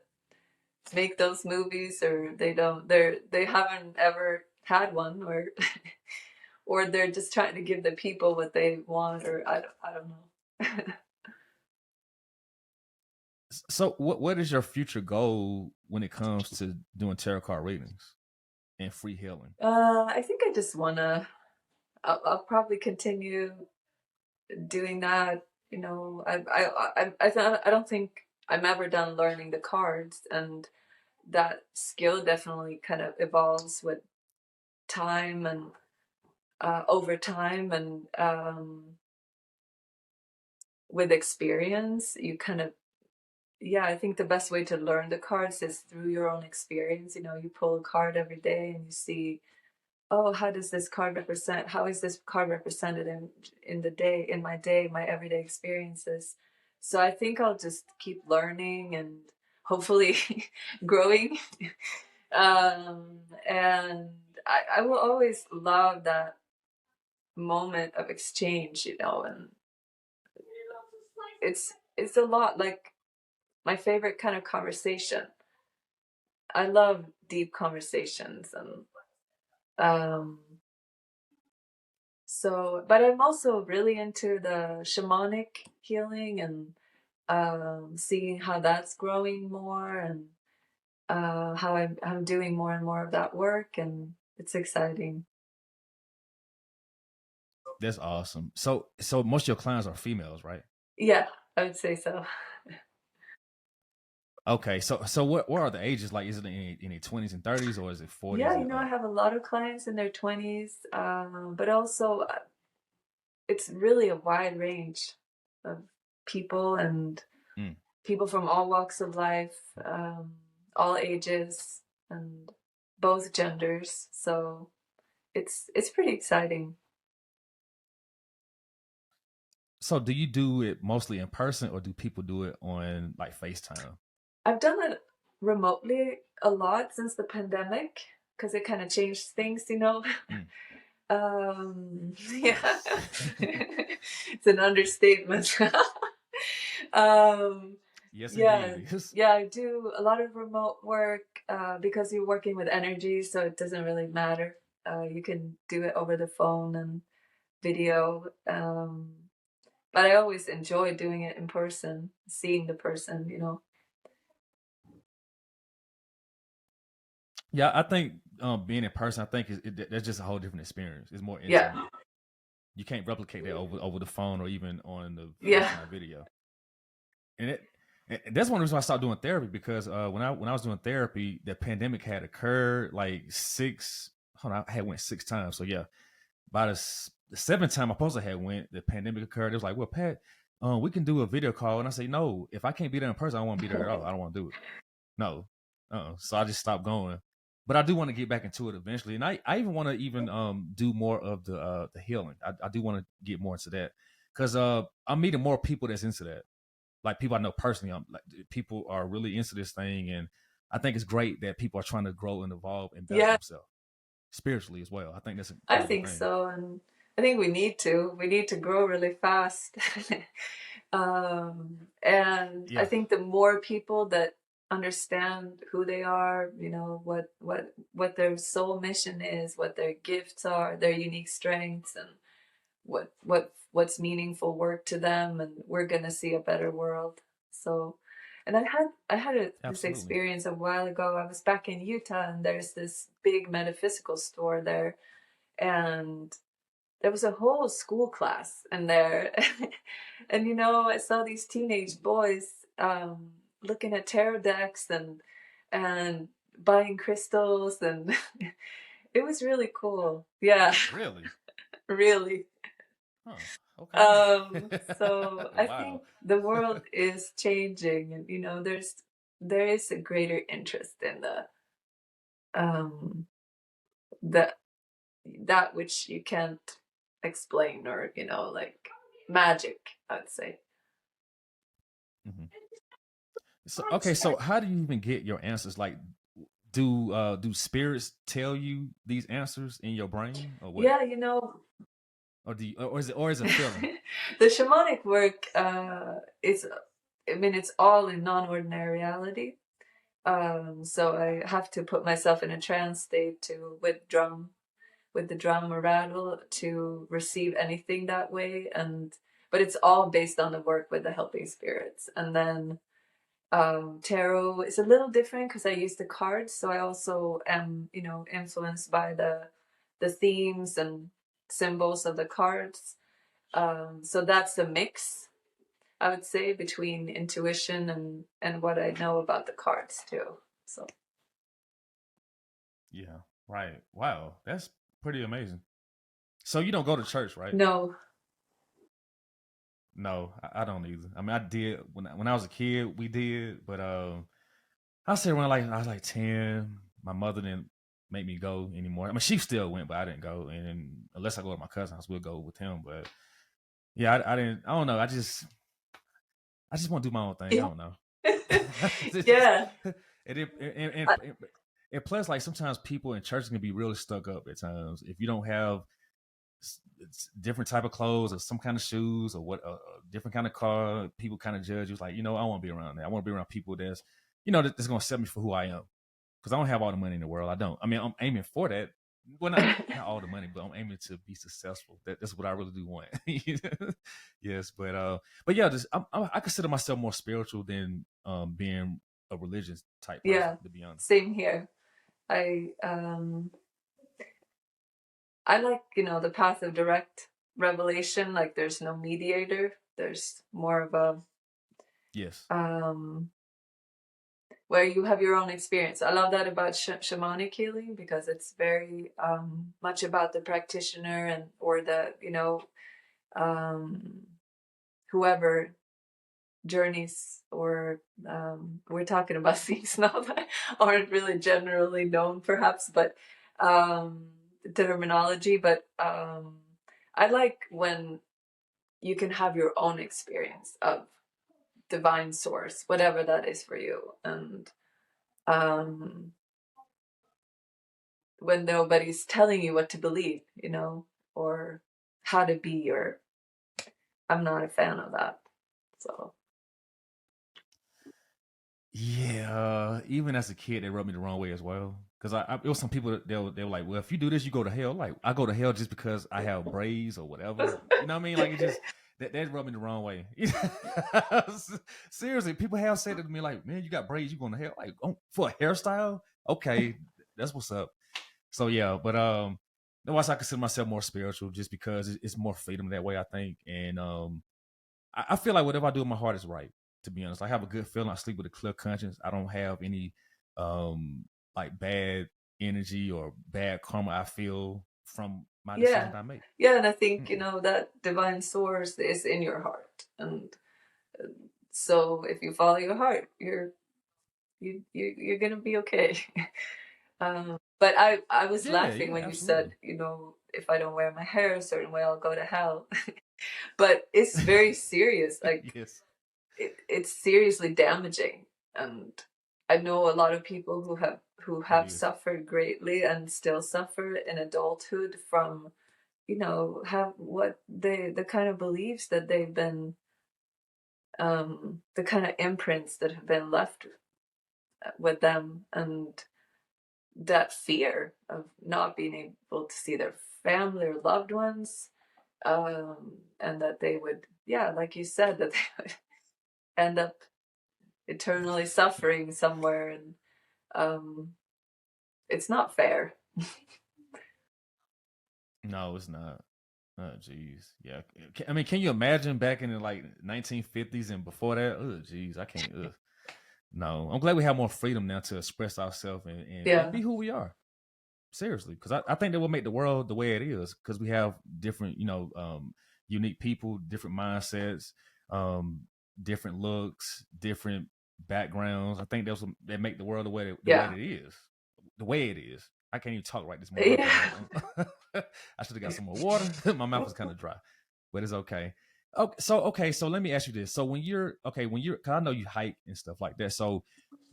make those movies, or they haven't ever had one, or or they're just trying to give the people what they want, or I don't know. So, what is your future goal when it comes to doing tarot card readings and free healing? I think I just wanna. I'll probably continue doing that. I don't think I'm ever done learning the cards, and that skill definitely kind of evolves with time, and over time, and with experience. You kind of, yeah, I think the best way to learn the cards is through your own experience. You pull a card every day and you see, oh, how does this card represent, how is this card represented in the day, in my day, my everyday experiences. So I think I'll just keep learning and hopefully growing. And I will always love that moment of exchange, and it's a lot like my favorite kind of conversation. I love deep conversations, and um so, but I'm also really into the shamanic healing, and seeing how that's growing more, and how I'm doing more and more of that work, and it's exciting. That's awesome. So most of your clients are females, right? Yeah, I would say so. Okay, so what are the ages? Like, is it in the 20s and 30s, or is it 40s Yeah, and I up? have a lot of clients in their 20s, but also it's really a wide range of people, and Mm. people from all walks of life, all ages, and both genders. So it's pretty exciting. So do you do it mostly in person, or do people do it on like FaceTime? I've done it remotely a lot since the pandemic because it kind of changed things. Mm. Yeah, it's an understatement. um, Yes, indeed, yeah, it is. yeah, I do a lot of remote work because you're working with energy, so it doesn't really matter. You can do it over the phone and video. But I always enjoy doing it in person, seeing the person. Yeah, I think being in person, I think that's just a whole different experience. It's more Yeah, intimate. You can't replicate that over the phone or even on the yeah, FaceTime video. And that's one reason why I started doing therapy, because when I was doing therapy, the pandemic had occurred like six. Hold on, I had went 6 times. So yeah, by the seventh time I supposed to have went, the pandemic occurred. It was like, well, Pat, we can do a video call, and I say, no, if I can't be there in person, I don't want to be there at all. I don't want to do it. No, so I just stopped going. But I do want to get back into it eventually, and I even want to even do more of the healing. I do want to get more into that, because I'm meeting more people that's into that, like people I know personally. I'm like, people are really into this thing, and I think it's great that people are trying to grow and evolve and better yeah. themselves spiritually as well. I think that's an I incredible think thing. so, and I think we need to grow really fast. And I Yeah, think the more people that understand who they are, you know, what their soul mission is, what their gifts are, their unique strengths, and what's meaningful work to them, and we're gonna see a better world. So, and this absolutely. experience a while ago. I was back in Utah, and there's this big metaphysical store there, and there was a whole school class in there. And you know, I saw these teenage boys looking at tarot decks and buying crystals, and it was really cool. Yeah, Really? really. Huh. Okay. So I Wow. think the world is changing, and you know, there is a greater interest in um the that which you can't explain, or you know, like magic, I'd say. Mhm. So okay, so how do you even get your answers? Like, do spirits tell you these answers in your brain, or what? Yeah, you know, Or do you, or is it a feeling? the shamanic work is, I mean, it's all in non-ordinary reality. So I have to put myself in a trance state to with the drum or rattle to receive anything that way, and but it's all based on the work with the helping spirits. And then tarot is a little different because I use the cards, so I also am, you know, influenced by the themes and symbols of the cards. So that's a mix, I would say, between intuition and what I know about the cards too. So Yeah. Right. Wow. That's pretty amazing. So you don't go to church, right? no, No, I don't either. I mean, I did when I was a kid. We did, but I say when I was like 10, my mother didn't make me go anymore. I mean, she still went, but I didn't go. And unless I go with my cousin, I will go with him. But yeah, I didn't. I don't know. I just want to do my own thing. I yeah, don't know. yeah, And plus, like sometimes people in church can be really stuck up at times. If you don't have it's different type of clothes or some kind of shoes or what a different kind of car, people kind of judge you. It's like, you know, I want to be around that. I want to be around people that's, you know, that's going to accept me for who I am. Because I don't have all the money in the world. I don't. I mean, I'm aiming for that. Well, not all the money, but I'm aiming to be successful. That's what I really do want. Yes, but yeah, I consider myself more spiritual than being a religious type person, yeah. to be honest. Same here. I um I like, you know, the path of direct revelation. Like there's no mediator. There's more of a Yes. um where you have your own experience. I love that about shamanic healing because it's very much about the practitioner and or the, you know, um, whoever journeys or we're talking about things now that aren't really generally known, perhaps, but um, terminology. But I like when you can have your own experience of divine source, whatever that is for you, and um, when nobody's telling you what to believe, you know, or how to be, or I'm not a fan of that. So, Yeah, even as a kid, they rubbed me the wrong way as well. Because it was some people that they were like, well, if you do this, you go to hell. Like I go to hell just because I have braids or whatever. You know what I mean? Like it just that rubbed me the wrong way. Seriously, people have said it to me like, man, you got braids, you going to hell? Like oh, for a hairstyle? Okay, that's what's up. So yeah, but otherwise I consider myself more spiritual just because it's more freedom that way. I think, and I feel like whatever I do in my heart is right. To be honest, I have a good feeling. I sleep with a clear conscience. I don't have any like bad energy or bad karma I feel from my yeah. decisions I make. Yeah, and I think, you Mm-mm. know, that divine source is in your heart. And so if you follow your heart, you're gonna be okay. But I was Yeah, laughing yeah, when you said, absolutely. you know, if I don't wear my hair a certain way, I'll go to hell. But it's very serious. Like Yes, it's seriously damaging, and I know a lot of people who it have is. suffered greatly and still suffer in adulthood from have what the kind of beliefs that they've been, the kind of imprints that have been left with them, and that fear of not being able to see their family or loved ones, and that they would, yeah, like you said, that they would end up eternally suffering somewhere, and um, it's not fair. No, it's not. Oh, jeez. Yeah. I mean, can you imagine back in the like 1950s and before that? Oh, jeez. I can't. Ugh. No. I'm glad we have more freedom now to express ourselves and Yeah, be who we are. Seriously. Because I think that will make the world the way it is. Because we have different, unique people, different mindsets, um, different looks, different backgrounds. I think that make the world the way yeah, it is. The way it is. I can't even talk right this moment. My yeah, bad. I should have got some more water. My mouth is kind of dry, but it's okay. So let me ask you this. So cause I know you hike and stuff like that. So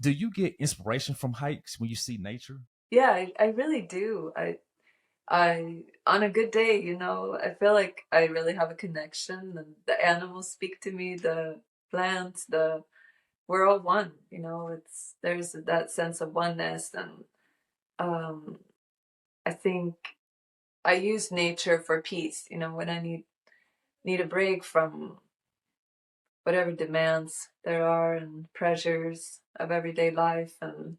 do you get inspiration from hikes when you see nature? yeah. I really do. On a good day, I feel like I really have a connection, and the animals speak to me, the plants, we're all one. There's that sense of oneness, and um, I think I use nature for peace. When I need a break from whatever demands there are and pressures of everyday life, and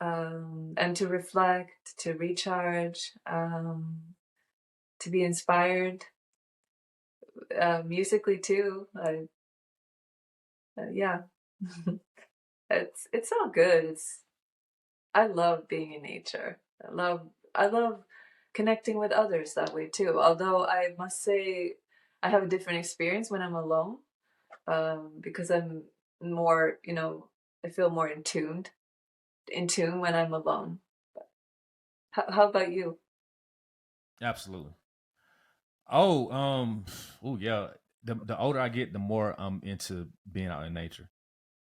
to reflect, to recharge, to be inspired, musically too. Yeah, it's all good. I love being in nature. I love connecting with others that way too. Although I must say, I have a different experience when I'm alone, because I'm more, I feel more in tune when I'm alone. How about you? Absolutely. Oh, oh yeah. The older I get, the more I'm into being out in nature.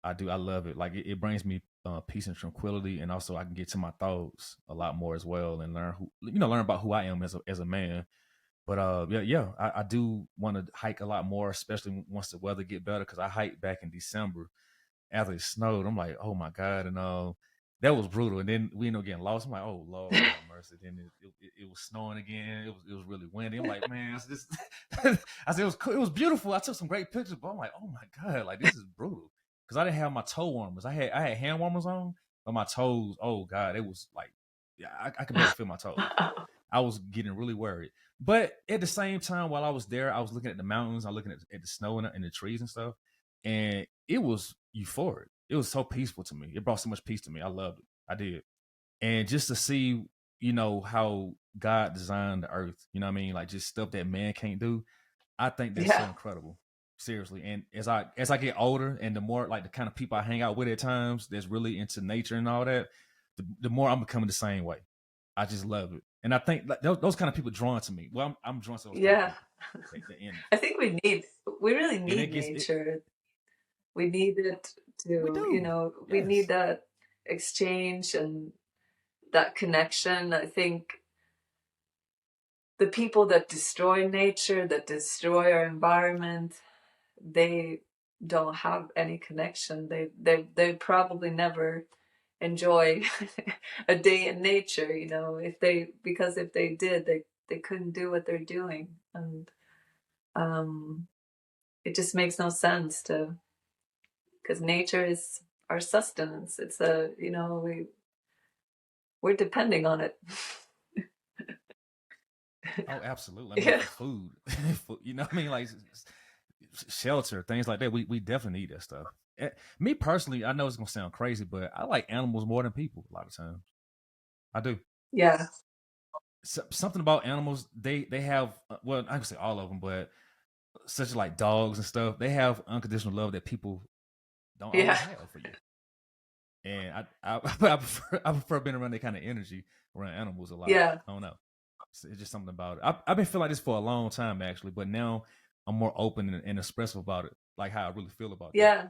I do. I love it. Like it brings me peace and tranquility, and also I can get to my thoughts a lot more as well, and learn about who I am as a man. But yeah, I do want to hike a lot more, especially once the weather get better. Because I hiked back in December after it snowed. I'm like, oh my god, and that was brutal. And then we ended up getting lost. I'm like, oh Lord, have mercy. Then it was snowing again. It was really windy. I'm like, man, it's just I said it was cool. It was beautiful. I took some great pictures, but I'm like, oh my god, like this is brutal. Because I didn't have my toe warmers. I had hand warmers on, but my toes, oh god, it was like, yeah, I could barely feel my toes. I was getting really worried. But at the same time, while I was there, I was looking at the mountains, I was looking at the snow and the trees and stuff, and it was euphoric. It was so peaceful to me. It brought so much peace to me. I loved it. I did. And just to see, how God designed the earth, you know what I mean? Like just stuff that man can't do. I think that's so Yeah, incredible. Seriously. And as I get older and the more like the kind of people I hang out with at times that's really into nature and all that, the more I'm becoming the same way. I just love it. And I think like, those kind of people drawn to me. Well, I'm drawn to those kind of yeah. people. The energy. I think we really And it need gets it. nature. We need it We to, do. we need Yes. that exchange and that connection. I think the people that destroy nature, that destroy our environment, they don't have any connection. They probably never enjoy a day in nature, because if they did, they couldn't do what they're doing. And um it just makes no sense to because nature is our sustenance. It's a we're depending on it. Oh, absolutely. I mean, Yeah, for food, you know what I mean? Like shelter, things like that. We definitely need that stuff. Me personally, I know it's gonna sound crazy, but I like animals more than people a lot of times. I do. yeah, Something about animals, they have well, I can say all of them, but such as like dogs and stuff, they have unconditional love that people don't yeah, always have for you. And I prefer being around that kind of energy around animals a lot. yeah, I don't know. It's just something about it. I've been feeling like this for a long time actually, but now I'm more open and expressive about it, like how I really feel about that. yeah.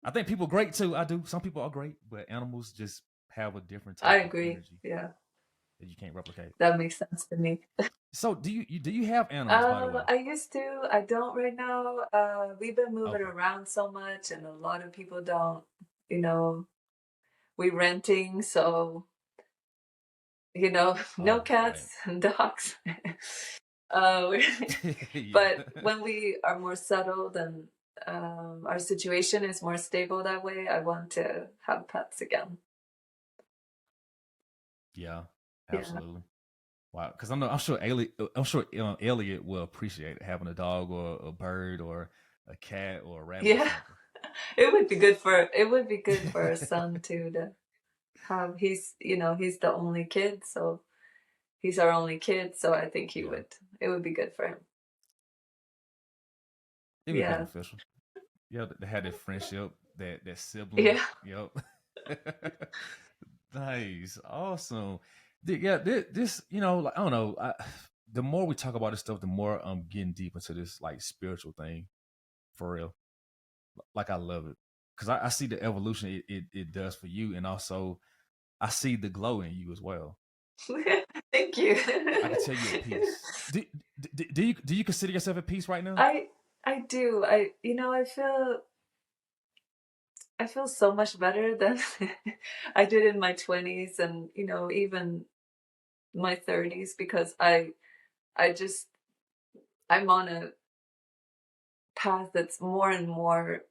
I think people are great too. I do. Some people are great, but animals just have a different I type of agree. energy. Yeah, that you can't replicate. That makes sense to me. So do you have animals, by the way? I used to. I don't right now. We've been moving Okay. around so much, and a lot of people don't. You know, we renting, so no Oh, right. cats and dogs. uh, Yeah. but when we are more settled and our situation is more stable that way, I want to have pets again. Yeah, Yeah. absolutely. Wow, because I'm sure Elliot will appreciate having a dog or a bird or a cat or a rabbit or Yeah. something. It would be good for our son too to have. He's the only kid, so he's our only kid, so I think Yeah, it would be good for him. it'd be Yeah. beneficial. Yeah, they had that friendship, that sibling. Yeah. Yep. Nice, awesome. Yeah, this, like, I don't know. The more we talk about this stuff, the more I'm getting deep into this like spiritual thing for real. Like I love it because I see the evolution it does for you, and also I see the glow in you as well. Thank you. I can tell you at peace. Do you consider yourself at peace right now? I do. I feel so much better than I did in my 20s and even my 30s because I just I'm on a path that's more and more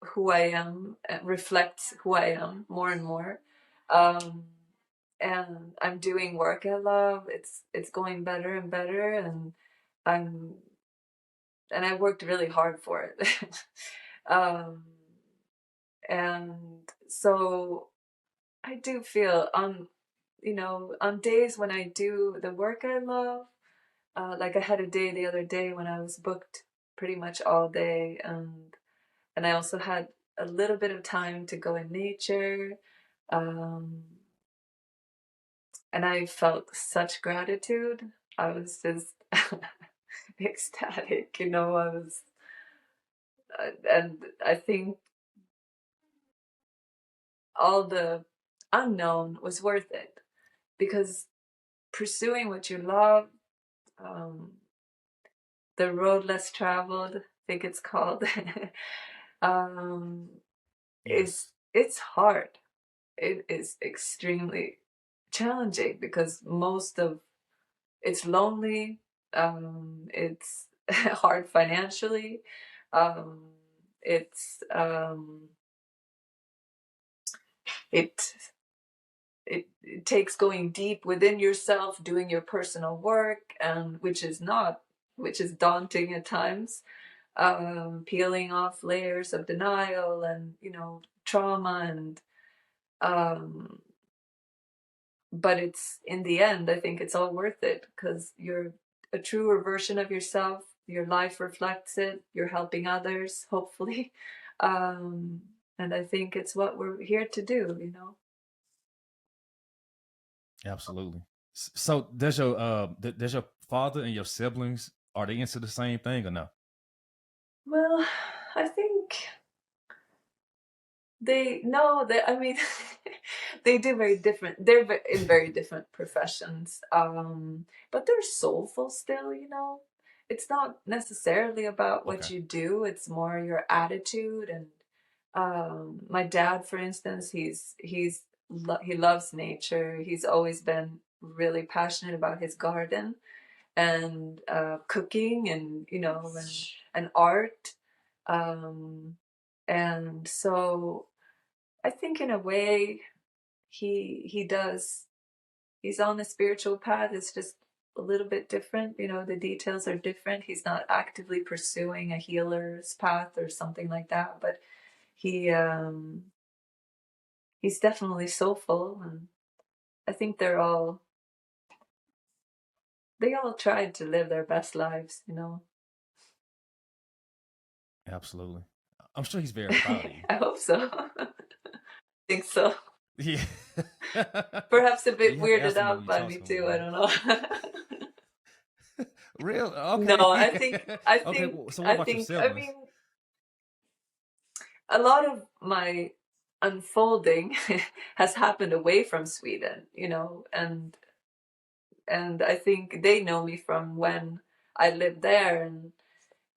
who I am and reflects who I am more and more. Um, and I'm doing work I love. It's going better and better, and I'm I worked really hard for it. um, and so I do feel on days when I do the work I love, like I had a day the other day when I was booked pretty much all day, and I also had a little bit of time to go in nature. Um, and I felt such gratitude. I was just ecstatic, and I think all the unknown was worth it because pursuing what you love, um, the road less traveled, I think it's called, um, is Yes. it's hard. It is extremely challenging because most of it's lonely. It's hard financially. Um, it's it, it takes going deep within yourself, doing your personal work, and which is daunting at times. Peeling off layers of denial and trauma and um, but it's in the end, I think it's all worth it because you're a truer version of yourself. Your life reflects it. You're helping others, hopefully. Um, and I think it's what we're here to do. Absolutely. So does your father and your siblings, are they into the same thing or no? Well, I think they no, they I mean they do very different. In very different professions. But they're soulful still. It's not necessarily about what Okay. you do, it's more your attitude and my dad, for instance, he loves nature. He's always been really passionate about his garden and cooking and and art. Um, and so I think in a way he does. He's on the spiritual path. It's just a little bit different. The details are different. He's not actively pursuing a healer's path or something like that, but he he's definitely soulful, and I think they all tried to live their best lives. Absolutely. I'm sure he's very proud of you. I hope so. I think so. Yeah. Perhaps a Yeah, bit you have to weirded ask him that when out you by talk me to him, too. I man. don't know. Real? No, Okay. I think I Okay. think So what I about your think I siblings? mean a lot of my unfolding has happened away from Sweden, you know, and I think they know me from when I lived there,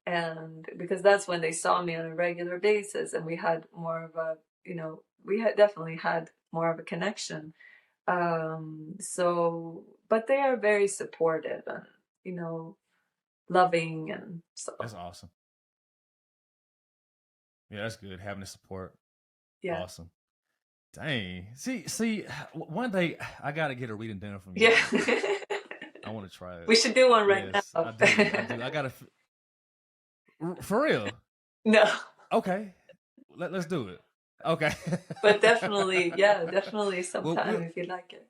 and because that's when they saw me on a regular basis, and we had more of a, you know, we had definitely had more of a connection. So, but they are very supportive and, you know, loving, and so That's awesome. Yeah, that's good. Having the support. yeah. Awesome. Dang. See, one day I gotta get a reading dinner from you Yeah. one day. I want to try it. We should do one right Yes, now. I do. I gotta for real. No, Okay, let's do it. Okay. but definitely, yeah, definitely Well, sometime if you like it.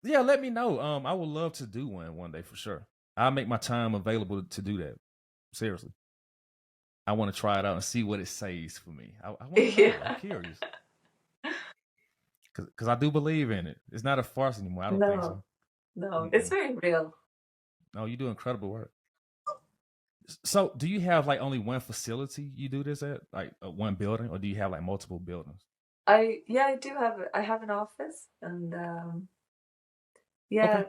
yeah. Let me know. I would love to do one day for sure. I'll make my time available to do that. Seriously, I want to try it out and see what it says for me. I want to know. I'm Yeah. curious because I do believe in it. It's not a farce anymore. I don't think No, so. no, it's Mm-mm. very real. No, you do incredible work. So, do you have like only one facility you do this at, like one building, or do you have like multiple buildings? Yeah, I do have I have an office, and Okay, yeah,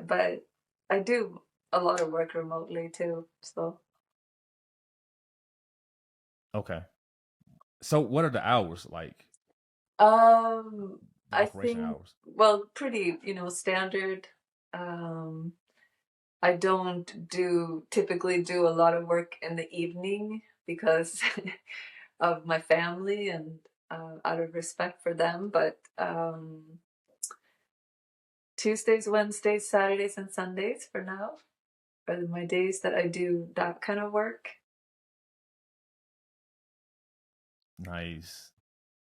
but I do a lot of work remotely too. So okay. So, what are the hours like? um, The I operation think, hours? well, pretty, you know, standard. Um, I don't typically do a lot of work in the evening because of my family, and out of respect for them. But Tuesdays, Wednesdays, Saturdays, and Sundays for now are my days that I do that kind of work. Nice,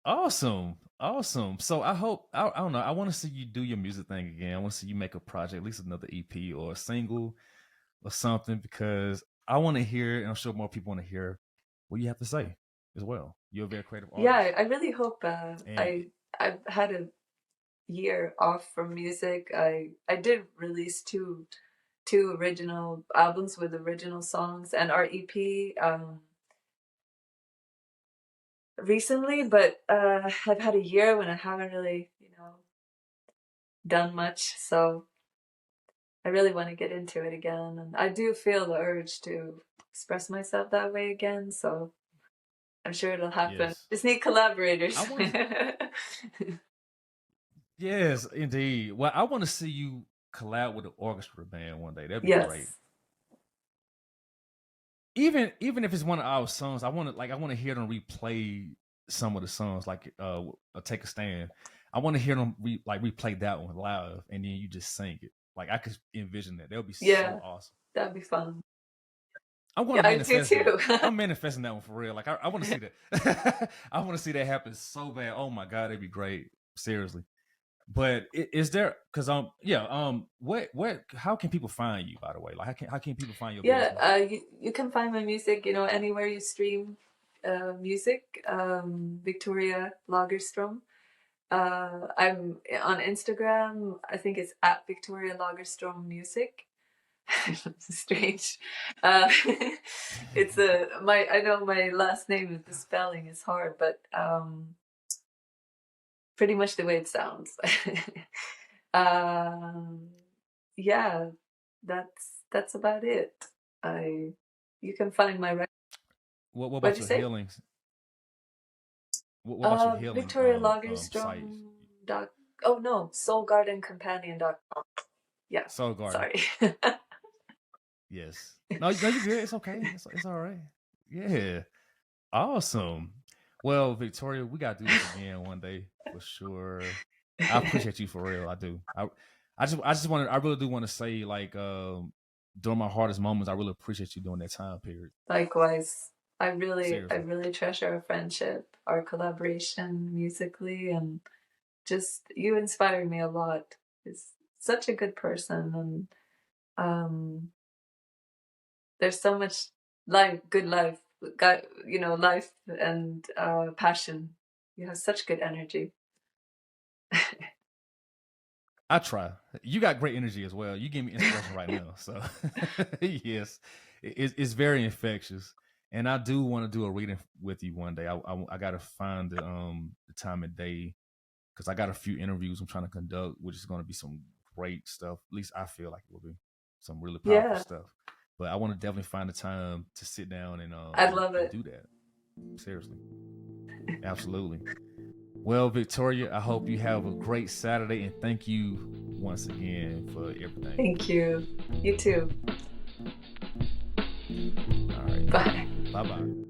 awesome, awesome. So, I don't know. I want to see you do your music thing again. I want to see you make a project, at least another EP or a single or something, because I want to hear, and I'm sure more people want to hear what you have to say as well. You're a very creative Yeah, artist, I really hope and I've had a year off from music. I did release two original albums with original songs and our EP recently, but I've had a year when I haven't really, you know, done much. So I really want to get into it again, and I do feel the urge to express myself that way again. So I'm sure it'll happen. yes, Just need I collaborators. want to. Yes, indeed. Well, I want to see you collab with an orchestra band one day. That'd be great. Yes. Even if it's one of our songs, I want to hear them replay some of the songs, like Take a Stand. I want to hear them replay that one live, and then you just sing it. Like I could envision that. That would be so Yeah, awesome. that'd be fun. I'm going Yeah, to I do manifest that. too. I'm manifesting that one for real. Like I want to see that. I want to see that happen so bad. Oh my god, it'd be great. Seriously. But is there, because what how can people find you, by the way? Like how can people find your Yeah, business? you can find my music, you know, anywhere you stream music. Victoria Lagerström. I'm on Instagram. I think it's at Victoria Lagerström Music. Strange. Uh, it's a my. I know my last name. The spelling is hard, but pretty much the way it sounds. um, yeah, that's about it. I You can find my What What'd about you your say? healings? What about your healing Victoria sites? Lagerström dot. Oh no, soulgardencompanion.com. Yeah, Soul Garden. sorry. Yes. No, no, you're good. It's okay. It's all right. Yeah. Awesome. Well, Victoria, we gotta do this again one day for sure. I appreciate you for real. I do. I really do want to say, like, during my hardest moments, I really appreciate you during that time period. Likewise, I Seriously. really treasure our friendship, our collaboration musically, and just you inspire me a lot. It's such a good person, and um, there's so much good life, you know, life and passion. You have such good energy. I try. You got great energy as well. You give me inspiration right now. So yes, it's very infectious, And I do want to do a reading with you one day. I got to find the time and day because I got a few interviews I'm trying to conduct, which is going to be some great stuff. At least I feel like it will be some really powerful stuff. But I want to definitely find the time to sit down and I'd love it. do that. Seriously, absolutely. Well, Victoria, I hope you have a great Saturday, and thank you once again for everything. Thank you. You too. All right. Bye. Bye-bye.